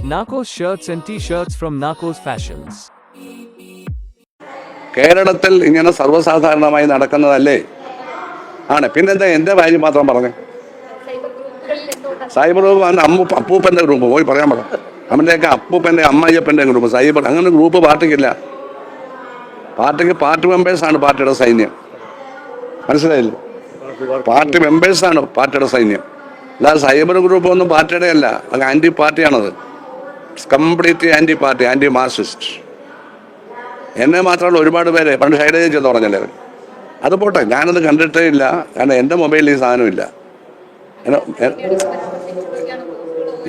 Narcos shirts and t-shirts from Narcos Fashions. കേരളത്തിൽ ഇങ്ങനെ സർവ്വസാധാരണമായി നടക്കുന്നതല്ലേ? ആണ്. പിന്നെന്താ എൻ്റെ കാര്യം മാത്രം പറഞ്ഞു? സൈബർ ഗ്രൂപ്പ് അവൻ്റെ അപ്പൂപ്പൻ്റെ ഗ്രൂപ്പ് പോയി പറയാൻ പറ. അവൻ്റെയൊക്കെ അപ്പൂപ്പൻ്റെ അമ്മയ്യപ്പൻ്റെ ഗ്രൂപ്പ് സൈബർ. അങ്ങനെ ഗ്രൂപ്പ് പാർട്ടിക്കില്ല. പാർട്ടി മെമ്പേഴ്സാണ് പാർട്ടിയുടെ സൈന്യം. മനസ്സിലായില്ലേ? പാർട്ടി മെമ്പേഴ്സാണ് പാർട്ടിയുടെ സൈന്യം. അല്ലാതെ സൈബർ ഗ്രൂപ്പ് ഒന്നും പാർട്ടിയുടെ അല്ല. അത് ആൻറ്റി പാർട്ടിയാണത്. Complete anti party, anti Marxist. എന്നെ മാത്രമല്ല ഒരുപാട് പേര് പണ്ട് ശൈലജ ചെന്ന് പറഞ്ഞല്ലേ. അത് പോട്ടെ, ഞാനത് കണ്ടിട്ടേ ഇല്ല. കാരണം എൻ്റെ മൊബൈലിൽ ഈ സാധനമില്ല.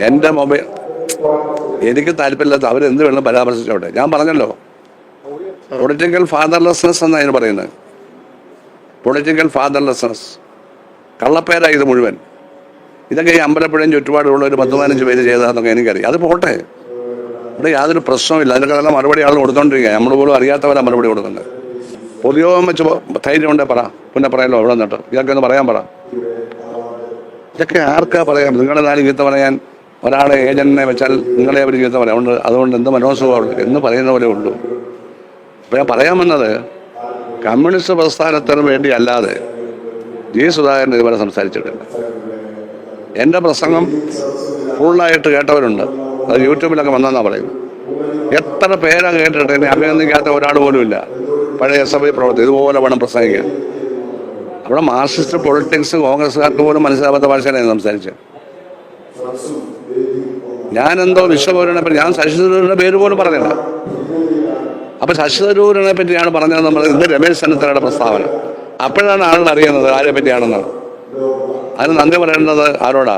എൻ്റെ മൊബൈൽ എനിക്ക് താല്പര്യമില്ലാത്ത അവരെന്ത് വേണം പരാമർശിച്ചോട്ടെ. ഞാൻ പറഞ്ഞല്ലോ, പൊളിറ്റിക്കൽ ഫാദർലെസ്നെസ് എന്നാണ് അതിന് പറയുന്നത്. പൊളിറ്റിക്കൽ ഫാദർലെസ്നെസ്. കള്ളപ്പേരാണ് ഇത് മുഴുവൻ. ഇതൊക്കെ ഈ അമ്പലപ്പുഴയും ചുറ്റുപാടുള്ള ഒരു 10-15 പേര് ചെയ്തതെന്നൊക്കെ എനിക്കറിയാം. അത് പോട്ടെ, ഇവിടെ യാതൊരു പ്രശ്നവുമില്ല. അതിനൊക്കെ നല്ല മറുപടി ആൾ കൊടുത്തോണ്ടിരിക്കുക. നമ്മൾ പോലും അറിയാത്തവരാ മറുപടി കൊടുക്കുന്നത്. പൊതുയോഗം വെച്ച് ധൈര്യം ഉണ്ടേ പറ. പിന്നെ പറയാമല്ലോ ഇവിടെ നിന്നിട്ട് ഇതൊക്കെ ഒന്ന് പറയാൻ പറ. ഇതൊക്കെ ആർക്കാ പറയാം? നിങ്ങളുടെ നാല് ചീത്ത പറയാൻ ഒരാളെ ഏജന്റിനെ വെച്ചാൽ നിങ്ങളെ അവർ ചീത്ത പറയാം. അതുകൊണ്ട് എന്ത് മനോസുഖമാണ് എന്ന് പറയുന്ന പോലെ ഉള്ളൂ. അപ്പം ഞാൻ പറയാൻ വന്നത്, കമ്മ്യൂണിസ്റ്റ് പ്രസ്ഥാനത്തിന് വേണ്ടി അല്ലാതെ ജി സുധാകരൻ ഇതുവരെ സംസാരിച്ചിട്ടില്ല. എൻ്റെ പ്രസംഗം ഫുള്ളായിട്ട് കേട്ടവരുണ്ട്. അത് യൂട്യൂബിലൊക്കെ വന്നെന്നാണ് പറയുന്നത്. എത്ര പേരാണ് കേട്ടിട്ട് എന്നെ അഭിനന്ദിക്കാത്ത ഒരാൾ പോലും ഇല്ല. പഴയ SFI പ്രവർത്തനം ഇതുപോലെ വേണം പ്രസംഗിക്കാൻ. അവിടെ മാർക്സിസ്റ്റ് പൊളിറ്റിക്സ് കോൺഗ്രസ്സുകാർക്ക് പോലും മനസ്സിലാവാത്ത ഭാഷയാണ് സംസാരിച്ചത്. ഞാനെന്തോ വിശ്വപൗരനെ പറ്റി, ഞാൻ ശശി തരൂരിൻ്റെ പേര് പോലും പറഞ്ഞില്ല. അപ്പം ശശി തരൂരിനെ പറ്റിയാണ് പറഞ്ഞത് നമ്മൾ. ഇന്ന് രമേശ് ചെന്നിത്തലയുടെ പ്രസ്താവന. അപ്പോഴാണ് ആളുകൾ അറിയുന്നത് ആരെ പറ്റിയാണെന്ന്. അതിന് നന്ദി പറയേണ്ടത് ആരോടാ?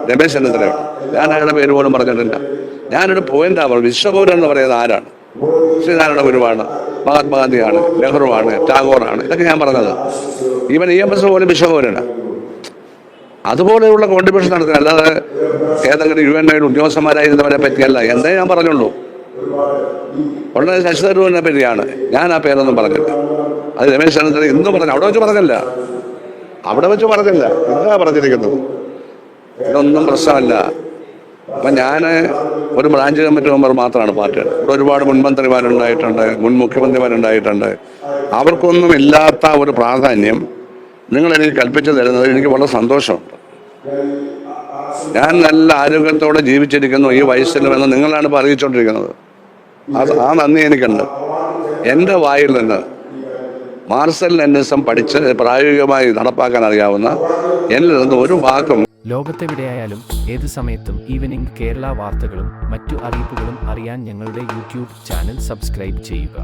രമേശ് ചെന്നിത്തലയോട്. ഞാൻ അയാളുടെ പേര് പോലും പറഞ്ഞിട്ടില്ല. ഞാനൊരു പോയിന്റാണ് പറഞ്ഞത്. വിശ്വപൗരൻ എന്ന് പറയുന്നത് ആരാണ്? ശ്രീനാരായണ ഗുരുവാണ്, മഹാത്മാഗാന്ധിയാണ്, നെഹ്റുവാണ്, ടാഗോറാണ്. ഇതൊക്കെ ഞാൻ പറഞ്ഞത്. ഈവൻ EMS പോലും വിശ്വപൗരനാണ്. അതുപോലെയുള്ള കോൺട്രിബ്യൂഷൻ നടത്തുക, അല്ലാതെ ഏതെങ്കിലും UN ഉദ്യോഗസ്ഥന്മാരായിരുന്നവരെ പറ്റിയല്ല. എന്തേ ഞാൻ പറഞ്ഞുള്ളൂ. ഉടനെ ശശി തരൂരിനെ പറ്റിയാണ്. ഞാൻ ആ പേരൊന്നും പറഞ്ഞില്ല. അത് രമേശ് ചെന്നിത്തല ഇന്നും പറഞ്ഞു. അവിടെ വെച്ച് പറഞ്ഞില്ല. എന്താ പറഞ്ഞിരിക്കുന്നത്? ഇതൊന്നും പ്രശ്നമല്ല. അപ്പം ഞാൻ ഒരു ബ്രാഞ്ച് കമ്മിറ്റി മെമ്പർ മാത്രമാണ് പാർട്ടിയുടെ. ഇവിടെ ഒരുപാട് മുൻ മന്ത്രിമാരുണ്ടായിട്ടുണ്ട്, മുൻ മുഖ്യമന്ത്രിമാരുണ്ടായിട്ടുണ്ട്. അവർക്കൊന്നും ഇല്ലാത്ത ഒരു പ്രാധാന്യം നിങ്ങളെനിക്ക് കൽപ്പിച്ചു തരുന്നത് എനിക്ക് വളരെ സന്തോഷമുണ്ട്. ഞാൻ നല്ല ആരോഗ്യത്തോടെ ജീവിച്ചിരിക്കുന്നു ഈ വയസ്സിലുമെന്ന് നിങ്ങളാണ് ഇപ്പോൾ അറിയിച്ചുകൊണ്ടിരിക്കുന്നത്. ആ നന്ദി എനിക്കുണ്ട്. എൻ്റെ വായിൽ നിന്ന് മാർസൽ ലെനിനിസം പഠിച്ച് പ്രായോഗികമായി നടപ്പാക്കാൻ അറിയാവുന്ന എന്നിൽ നിന്ന് ഒരു വാക്കും. ലോകത്തെവിടെയായാലും ഏത് സമയത്തും ഈവനിംഗ് കേരള വാർത്തകളും മറ്റു അറിയിപ്പുകളും അറിയാൻ ഞങ്ങളുടെ യൂട്യൂബ് ചാനൽ സബ്സ്ക്രൈബ് ചെയ്യുക.